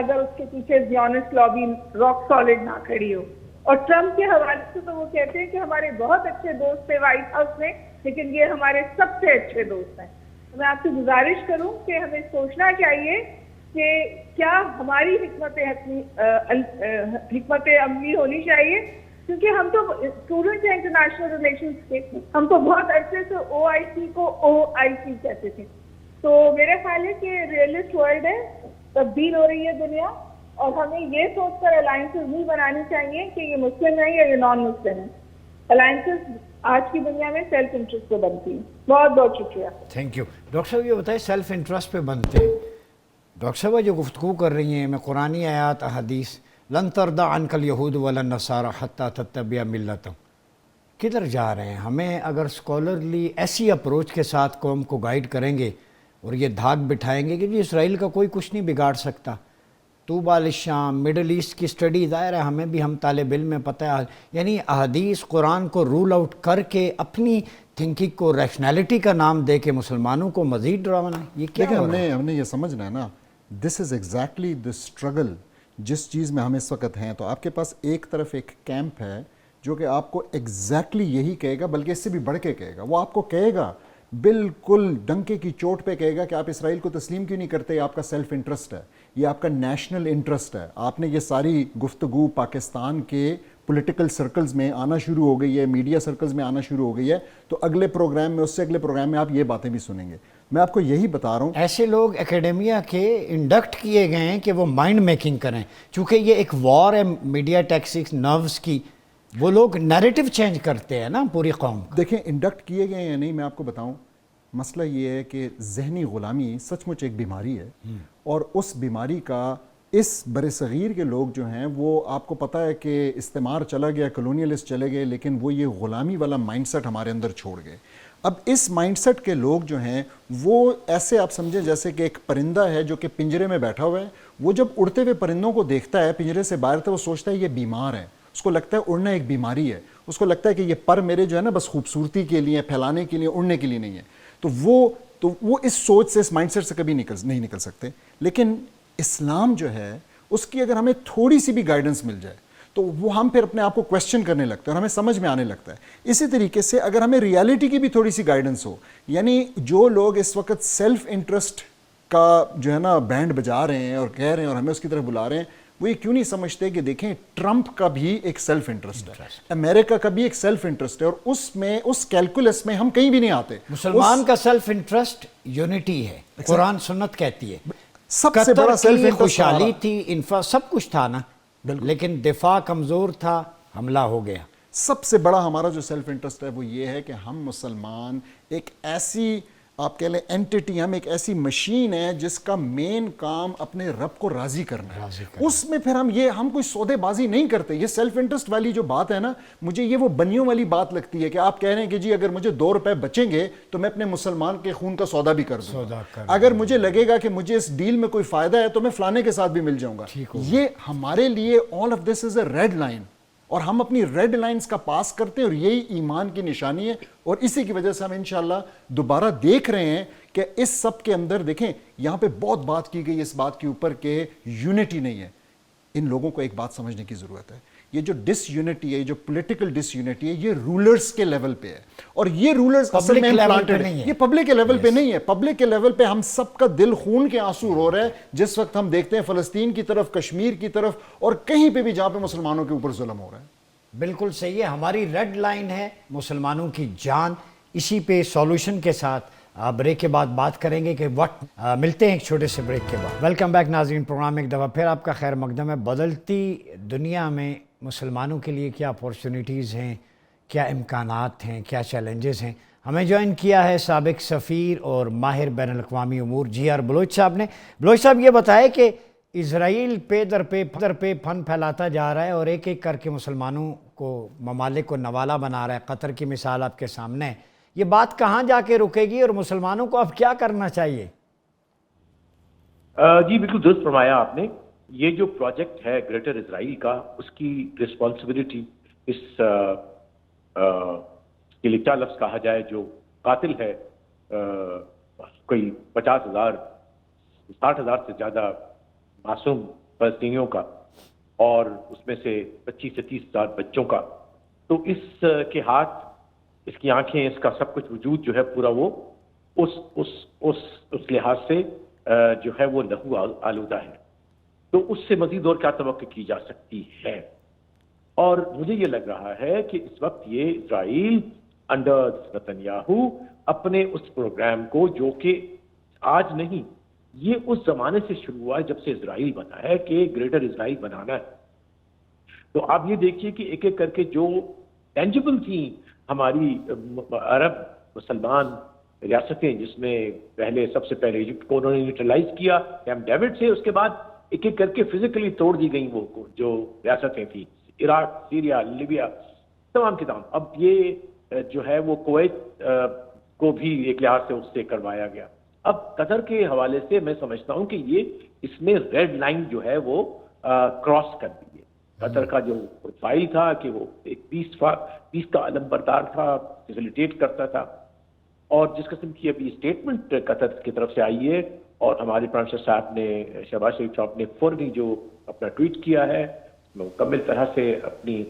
اگر اس کے پیچھے زیونسٹ لابی راک سالڈ نہ کھڑی ہو۔ اور ٹرمپ کے حوالے سے تو وہ کہتے ہیں کہ ہمارے بہت اچھے دوست تھے وائٹ ہاؤس میں، لیکن یہ ہمارے سب سے اچھے دوست ہیں۔ میں آپ سے گزارش کروں کہ ہمیں سوچنا چاہیے کہ کیا ہماری حکمت عملی ہونی چاہیے، کیونکہ ہم تو اسٹوڈنٹ ہیں انٹرنیشنل ریلیشنز کے، ہم تو بہت عرصے سے OIC کو OIC کہتے تھے۔ تو میرا خیال ہے کہ ریئلسٹ ورلڈ ہے، تبدیل ہو رہی ہے دنیا، اور ہمیں یہ سوچ کر الائنسز نہیں بنانی چاہیے کہ یہ مسلم ہے یا یہ نان مسلم ہے۔ الائنسز آج کی دنیا میں سیلف انٹرسٹ پہ بنتی ہیں۔ بہت بہت شکریہ۔ Thank you. ڈاکٹر صاحب یہ بتائیں، سیلف انٹرسٹ پہ بنتے ہیں، ڈاکٹر صاحب جو گفتگو کر رہی ہیں میں قرآنی آیات احادیث، لن ترضى عنك اليهود ولا النصارى حتى تتبع ملتهم، کدھر جا رہے ہیں؟ ہمیں اگر اسکالرلی ایسی اپروچ کے ساتھ قوم کو گائیڈ کریں گے اور یہ دھاگ بٹھائیں گے کہ جی اسرائیل کا کوئی کچھ نہیں بگاڑ سکتا، طوبیٰ للشام، مڈل ایسٹ کی سٹڈی ظاہر ہے ہمیں بھی، ہم طالب علم میں پتہ ہے، یعنی احادیث قرآن کو رول آؤٹ کر کے اپنی تھنکنگ کو ریشنالٹی کا نام دے کے مسلمانوں کو مزید ڈرانا، یہ کیا ہو رہا ہے؟ ہم نے یہ سمجھنا ہے نا، دس از ایگزیکٹلی دا اسٹرگل جس چیز میں ہم اس وقت ہیں۔ تو آپ کے پاس ایک طرف ایک کیمپ ہے جو کہ آپ کو ایگزیکٹلی یہی کہے گا، بلکہ اس سے بھی بڑھ کے کہے گا، وہ آپ کو کہے گا بالکل ڈنکے کی چوٹ پہ کہے گا کہ آپ اسرائیل کو تسلیم کیوں نہیں کرتے، یہ آپ کا سیلف انٹرسٹ ہے، یہ آپ کا نیشنل انٹرسٹ ہے۔ آپ نے یہ ساری گفتگو پاکستان کے پولیٹیکل سرکلز میں آنا شروع ہو گئی ہے، میڈیا سرکلز میں آنا شروع ہو گئی ہے، تو اگلے پروگرام میں، اس سے اگلے پروگرام میں آپ یہ باتیں بھی سنیں گے۔ میں آپ کو یہی بتا رہا ہوں، ایسے لوگ اکیڈمیا کے انڈکٹ کیے گئے ہیں کہ وہ مائنڈ میکنگ کریں، چونکہ یہ ایک وار ہے میڈیا ٹیکسکس نروس کی، وہ لوگ نیریٹو چینج کرتے ہیں نا پوری قوم کا۔ دیکھیں انڈکٹ کیے گئے ہیں یا نہیں، میں آپ کو بتاؤں، مسئلہ یہ ہے کہ ذہنی غلامی سچ مچ ایک بیماری ہے، اور اس بیماری کا اس بر صغیر کے لوگ جو ہیں وہ، آپ کو پتہ ہے کہ استعمار چلا گیا، کلونیلسٹ چلے گئے، لیکن وہ یہ غلامی والا مائنڈ سیٹ ہمارے اندر چھوڑ گئے۔ اب اس مائنڈ سیٹ کے لوگ جو ہیں وہ ایسے آپ سمجھیں جیسے کہ ایک پرندہ ہے جو کہ پنجرے میں بیٹھا ہوا ہے، وہ جب اڑتے ہوئے پرندوں کو دیکھتا ہے پنجرے سے باہر، تو وہ سوچتا ہے یہ بیمار ہے، اس کو لگتا ہے اڑنا ایک بیماری ہے، اس کو لگتا ہے کہ یہ پر میرے جو ہے نا بس خوبصورتی کے لیے، پھیلانے کے لیے، اڑنے کے لیے نہیں ہے۔ تو وہ اس سوچ سے، اس مائنڈ سیٹ سے کبھی نہیں نکل سکتے۔ لیکن اسلام جو ہے اس کی اگر ہمیں تھوڑی سی بھی گائیڈنس مل جائے تو وہ ہم پھر اپنے آپ کو کویسچن کرنے لگتے ہیں اور ہمیں سمجھ میں آنے لگتا ہے. اسی طریقے سے اگر ہمیں ریالٹی کی بھی تھوڑی سی گائیڈنس ہو, یعنی جو لوگ اس وقت سیلف انٹرسٹ کا جو ہے نا بینڈ بجا رہے ہیں اور کہہ رہے ہیں اور ہمیں اس کی طرف بلا رہے ہیں, وہ یہ کیوں نہیں سمجھتے کہ دیکھیں ٹرمپ کا بھی ایک سیلف انٹرسٹ ہے, امریکہ کا بھی ایک سیلف انٹرسٹ ہے, اور اس میں اس کیلکولس میں ہم کہیں بھی نہیں آتے. مسلمان کا سیلف انٹرسٹ یونٹی ہے, قرآن سنت کہتی ہے. سب سے بڑا سیلف انٹرسٹ خوشحالی تھی, سب کچھ تھا نا, لیکن دفاع کمزور تھا, حملہ ہو گیا. سب سے بڑا ہمارا جو سیلف انٹرسٹ ہے وہ یہ ہے کہ ہم مسلمان ایک ایسی, آپ کہہ لیں اینٹیٹی, ہم ایک ایسی مشین ہے جس کا مین کام اپنے رب کو راضی کرنا ہے. اس میں پھر ہم کوئی سودے بازی نہیں کرتے. یہ سیلف انٹرسٹ والی جو بات ہے نا, مجھے یہ وہ بنیوں والی بات لگتی ہے کہ آپ کہہ رہے ہیں کہ جی اگر مجھے 2 روپے بچیں گے تو میں اپنے مسلمان کے خون کا سودا بھی کر دوں گا, اگر مجھے لگے گا کہ مجھے اس ڈیل میں کوئی فائدہ ہے تو میں فلانے کے ساتھ بھی مل جاؤں گا. یہ ہمارے لیے all of this is a red line, اور ہم اپنی ریڈ لائنز کا پاس کرتے ہیں, اور یہی ایمان کی نشانی ہے. اور اسی کی وجہ سے ہم انشاءاللہ دوبارہ دیکھ رہے ہیں کہ اس سب کے اندر دیکھیں, یہاں پہ بہت بات کی گئی اس بات کے اوپر کہ یونٹی نہیں ہے. ان لوگوں کو ایک بات سمجھنے کی ضرورت ہے, یہ جو ڈس یونٹی ہے, جو پولیٹیکل ڈس یونٹی ہے, یہ رولرز کے لیول پہ ہے, اور یہ رولرز اصل میں امپلانٹڈ ہیں, یہ پبلک کے لیول پہ نہیں ہے. پبلک کے لیول پہ ہم سب کا دل خون کے آنسو رو رہا ہے جس وقت ہم دیکھتے ہیں فلسطین کی طرف, کشمیر کی طرف, اور کہیں پہ بھی جہاں پہ مسلمانوں کے اوپر ظلم ہو رہا ہے. بالکل صحیح ہے, ہماری ریڈ لائن ہے مسلمانوں کی جان. اسی پہ سولوشن کے ساتھ بریک کے بعد بات کریں گے کہ ملتے ہیں ایک چھوٹے سے بریک کے بعد. ویلکم بیک ناظرین, پروگرام میں ایک دفعہ پھر آپ کا خیر مقدم ہے. بدلتی دنیا میں مسلمانوں کے لیے کیا اپورچونیٹیز ہیں, کیا امکانات ہیں, کیا چیلنجز ہیں. ہمیں جوائن کیا ہے سابق سفیر اور ماہر بین الاقوامی امور جی آر بلوچ صاحب نے. بلوچ صاحب یہ بتائے کہ اسرائیل پہ در پہ پن پھیلاتا جا رہا ہے اور ایک ایک کر کے مسلمانوں کو, ممالک کو نوالا بنا رہا ہے. قطر کی مثال آپ کے سامنے ہے. یہ بات کہاں جا کے رکے گی اور مسلمانوں کو اب کیا کرنا چاہیے؟ جی بالکل درست فرمایا آپ نے. یہ جو پروجیکٹ ہے گریٹر اسرائیل کا, اس کی رسپانسبلٹی اس کے لیے کیا لفظ کہا جائے, جو قاتل ہے کوئی 50,000 60,000 سے زیادہ معصوم فلسطینیوں کا, اور اس میں سے 25 سے 30,000 بچوں کا, تو اس کے ہاتھ, اس کی آنکھیں, اس کا سب کچھ وجود جو ہے پورا وہ اس لحاظ سے جو ہے وہ لہو آلودہ ہے. تو اس سے مزید اور کیا توقع کی جا سکتی ہے؟ اور مجھے یہ لگ رہا ہے کہ اس وقت یہ اسرائیل انڈر نتنیاہو اپنے اس پروگرام کو, جو کہ آج نہیں, یہ اس زمانے سے شروع ہوا ہے جب سے اسرائیل بنا ہے کہ گریٹر اسرائیل بنانا ہے. تو آپ یہ دیکھیے کہ ایک ایک کر کے جو ٹینجبل تھیں ہماری عرب مسلمان ریاستیں, جس میں سب سے پہلے ایجپٹ کو انہوں نے نیوٹرلائز کیا کیمپ ڈیوڈ سے, اس کے بعد ایک ایک کر کے فزیکلی توڑ دی گئیں وہ جو ریاستیں تھیں, عراق, سیریا, لیبیا, تمام کے تمام. اب یہ جو ہے وہ کویت کو بھی ایک لحاظ سے اس سے کروایا گیا. اب قطر کے حوالے سے میں سمجھتا ہوں کہ یہ اس میں ریڈ لائن جو ہے وہ کراس کر دی ہے. قطر کا جو پروفائل تھا کہ وہ ایک پیس کا علم بردار تھا, فیسیلیٹیٹ کرتا تھا, اور جس قسم کی ابھی اسٹیٹمنٹ قطر کی طرف سے آئی ہے, اور ہمارے پرائم منسٹر صاحب نے, شہباز شریف صاحب نے فوراً جو اپنا ٹویٹ کیا ہے, مکمل طرح سے اپنی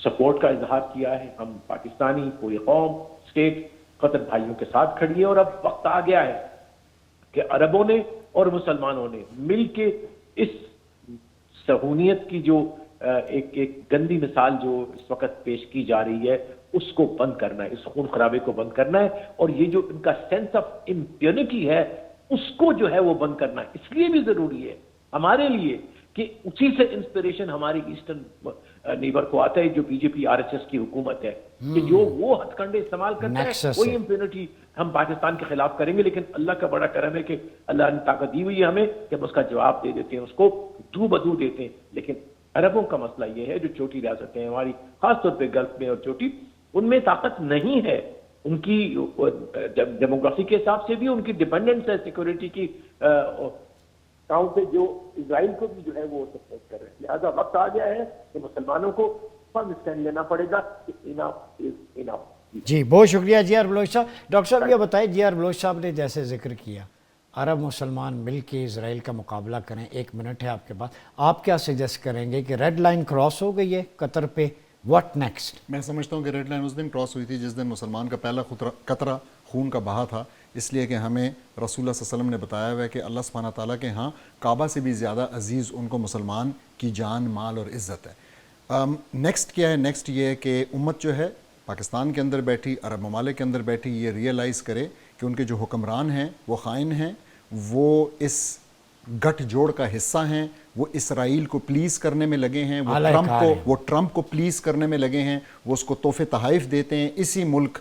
سپورٹ کا اظہار کیا ہے. ہم پاکستانی, پوری قوم, اسٹیٹ قطر بھائیوں کے ساتھ کھڑی ہے, اور اب وقت آ گیا ہے کہ عربوں نے اور مسلمانوں نے مل کے اس صہیونیت کی جو ایک گندی مثال جو اس وقت پیش کی جا رہی ہے, اس کو بند کرنا ہے, اس خون خرابے کو بند کرنا ہے. اور یہ جو ان کا سینس آف امپیونٹی ہے, اس کو جو ہے وہ بند کرنا ہے. اس لیے بھی ضروری ہے ہمارے لیے کہ اسی سے انسپریشن ہماری ایسٹرن نیبر کو آتا ہے, جو بی جے پی RSS کی حکومت ہے, کہ جو وہ ہتھ کنڈے استعمال کرتا ہے, وہی امپیونٹی ہم پاکستان کے خلاف کریں گے. لیکن اللہ کا بڑا کرم ہے کہ اللہ نے طاقت دی ہوئی ہے ہمیں کہ ہم اس کا جواب دے دیتے ہیں, اس کو دو بدو دیتے ہیں. لیکن عربوں کا مسئلہ یہ ہے, جو چھوٹی ریاستیں ہیں ہماری, خاص طور پہ گلف میں اور چوٹی, ان میں طاقت نہیں ہے. ان کی ڈیموگرافی کے حساب سے بھی ان کی ڈیپینڈنس ہے سیکورٹی کی کاؤں پہ, جو اسرائیل کو بھی جو ہے وہ سپورٹ کر رہے ہیں. لہٰذا وقت آ گیا ہے کہ مسلمانوں کو فرم اسٹینڈ لینا پڑے گا. جی بہت شکریہ جی آر بلوچ صاحب. ڈاکٹر صاحب یہ بتائیں, جی آر بلوچ صاحب نے جیسے ذکر کیا عرب مسلمان مل کے اسرائیل کا مقابلہ کریں. 1 منٹ ہے آپ کے پاس. آپ کیا سجیسٹ کریں گے کہ ریڈ لائن کراس ہو گئی ہے قطر پہ؟ What next? میں سمجھتا ہوں کہ ریڈ لائن اس دن کراس ہوئی تھی جس دن مسلمان کا پہلا قطرہ خون کا بہا تھا، اس لیے کہ ہمیں رسول اللہ صلی اللہ علیہ وسلم نے بتایا ہوا ہے کہ اللہ سبحانہ تعالیٰ کے ہاں کعبہ سے بھی زیادہ عزیز ان کو مسلمان کی جان، مال اور عزت ہے. نیکسٹ کیا ہے؟ نیکسٹ یہ ہے کہ امت جو ہے پاکستان کے اندر بیٹھی، عرب ممالک کے اندر بیٹھی، یہ ریئلائز کرے کہ ان کے جو حکمران ہیں وہ خائن ہیں، وہ اس گٹھ جوڑ کا حصہ ہیں، وہ اسرائیل کو پلیز کرنے میں لگے ہیں، وہ ٹرمپ کو پلیز کرنے میں لگے ہیں، وہ اس کو تحفے تحائف دیتے ہیں. اسی ملک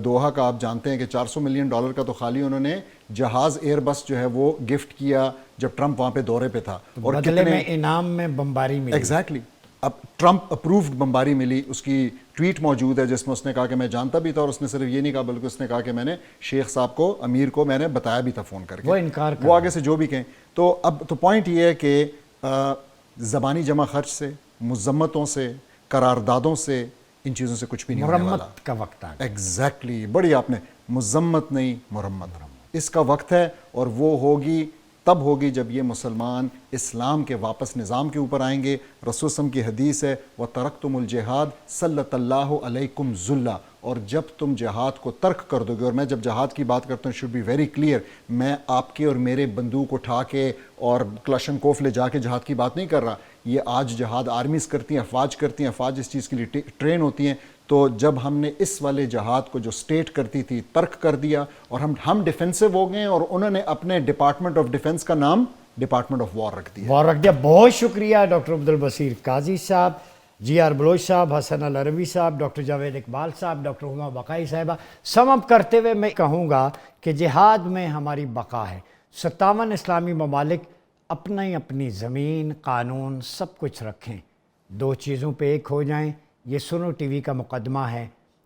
دوحہ کا آپ جانتے ہیں کہ $400 ملین کا تو خالی انہوں نے جہاز ایئر بس جو ہے وہ گفٹ کیا جب ٹرمپ وہاں پہ دورے پہ تھا، اور بدلے میں انعام میں بمباری ملی. ایگزیکٹلی. اب ٹرمپ اپرووڈ بمباری ملی، اس کی ٹویٹ موجود ہے جس میں اس نے کہا کہ میں جانتا بھی تھا، اور اس نے صرف یہ نہیں کہا بلکہ اس نے کہا کہ میں نے شیخ صاحب کو، امیر کو میں نے بتایا بھی تھا فون کر کے. وہ انکار کر وہ آگے سے جو بھی کہیں. تو اب تو پوائنٹ یہ ہے کہ زبانی جمع خرچ سے، مذمتوں سے، قراردادوں سے، ان چیزوں سے کچھ بھی نہیں ہونے والا. مرمت کا وقت آ گیا. ایگزیکٹلی. بڑی آپ نے مذمت نہیں، مرمت اس کا وقت ہے، اور وہ ہوگی تب ہوگی جب یہ مسلمان اسلام کے واپس نظام کے اوپر آئیں گے. رسول وسلم کی حدیث ہے وَتَرَكْتُمُ الْجِهَادَ سَلَّطَ اللَّهُ عَلَيْكُمْ ذُلًّا. اور جب تم جہاد کو ترک کر دو گے، اور میں جب جہاد کی بات کرتا ہوں شوڈ بی ویری کلیئر، میں آپ کے اور میرے بندوق اٹھا کے اور کلاشنکوف لے جا کے جہاد کی بات نہیں کر رہا. یہ آج جہاد آرمیز کرتی ہیں، افواج کرتی ہیں، افواج اس چیز کے لیے ٹرین ہوتی ہیں. تو جب ہم نے اس والے جہاد کو جو اسٹیٹ کرتی تھی ترک کر دیا، اور ہم ڈیفینسو ہو گئے، اور انہوں نے اپنے ڈپارٹمنٹ آف ڈیفنس کا نام ڈپارٹمنٹ آف وار رکھ دیا. بہت شکریہ ڈاکٹر عبدالبصیر قاضی صاحب، جی آر بلوچ صاحب، حسن العربی صاحب، ڈاکٹر جاوید اقبال صاحب، ڈاکٹر ہما بقائی صاحبہ. سم اپ کرتے ہوئے میں کہوں گا کہ جہاد میں ہماری بقا ہے. 57 اسلامی ممالک اپنی زمین، قانون، سب کچھ رکھیں، 2 چیزوں پہ ایک ہو جائیں. یہ سنو ٹی وی کا مقدمہ ہے،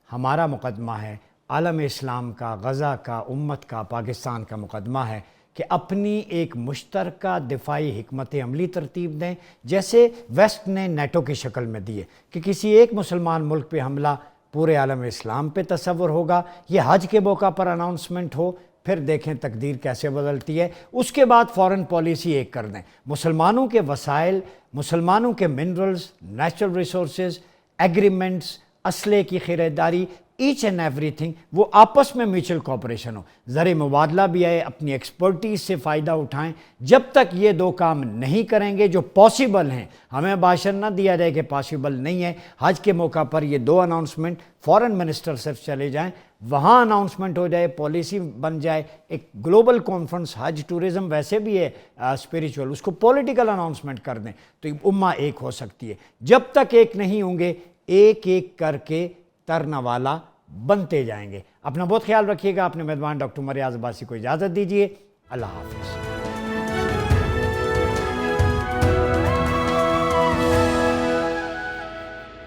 ہمارا مقدمہ ہے، عالم اسلام کا، غزہ کا، امت کا، پاکستان کا مقدمہ ہے کہ اپنی ایک مشترکہ دفاعی حکمت عملی ترتیب دیں، جیسے ویسٹ نے نیٹو کی شکل میں دی ہے کہ کسی ایک مسلمان ملک پہ حملہ پورے عالم اسلام پہ تصور ہوگا. یہ حج کے موقع پر اناؤنسمنٹ ہو، پھر دیکھیں تقدیر کیسے بدلتی ہے. اس کے بعد فورن پالیسی ایک کر دیں. مسلمانوں کے وسائل، مسلمانوں کے منرلز، نیچرل ریسورسز، ایگریمنٹس، اسلحے کی خریداری، ایچ اینڈ ایوری تھنگ، وہ آپس میں میوچل کوپریشن ہو. زر مبادلہ بھی آئے، اپنی ایکسپرٹیز سے فائدہ اٹھائیں. جب تک یہ 2 کام نہیں کریں گے جو پاسبل ہیں، ہمیں باشر نہ دیا جائے کہ پاسبل نہیں ہے. حج کے موقع پر یہ 2 اناؤنسمنٹ، فورن منسٹر صرف چلے جائیں، وہاں اناؤنسمنٹ ہو جائے، پالیسی بن جائے، ایک گلوبل کانفرنس. حج ٹورزم ویسے بھی ہے اسپریچول، اس کو پولیٹیکل اناؤنسمنٹ کر دیں تو امہ ایک ہو سکتی ہے. جب تک ایک نہیں ہوں گے، ایک ایک کر کے ترنا والا بنتے جائیں گے. اپنا بہت خیال رکھیے گا. اپنے میزبان ڈاکٹر عمر ریاض عباسی کو اجازت دیجیے. اللہ حافظ.